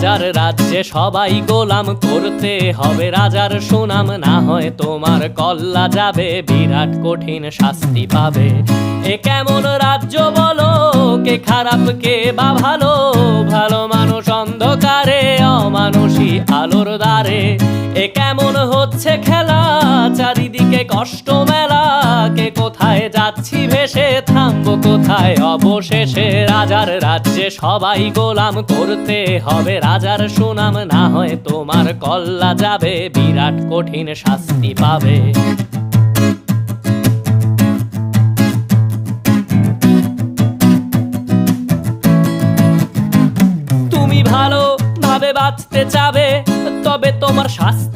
রাজার রাজ্যে সবাই গোলাম, করতে হবে রাজার সুনাম, না হয় তোমার কল্লা যাবে, বিরাট কঠিন শাস্তি পাবে। এ কেমন রাজ্য বলো, কে খারাপ কে বা ভালো, ভালো মানুষ অন্ধকারে, অমানুষী আলোর দ্বারে। এ কেমন হচ্ছে খেলা, চারিদিকে কষ্ট মেলা, কে কোথায় যাচ্ছি ভেসে, থামবো কোথায় অবশেষে। রাজার রাজ্যে সবাই গোলাম, করতে হবে রাজার সুনাম, না হয় তোমার কল্লা যাবে, বিরাট কঠিন শাস্তি পাবে। তুমি ভালো ভাবে বাঁচতে চাবে, তবে তোমার শাস্তি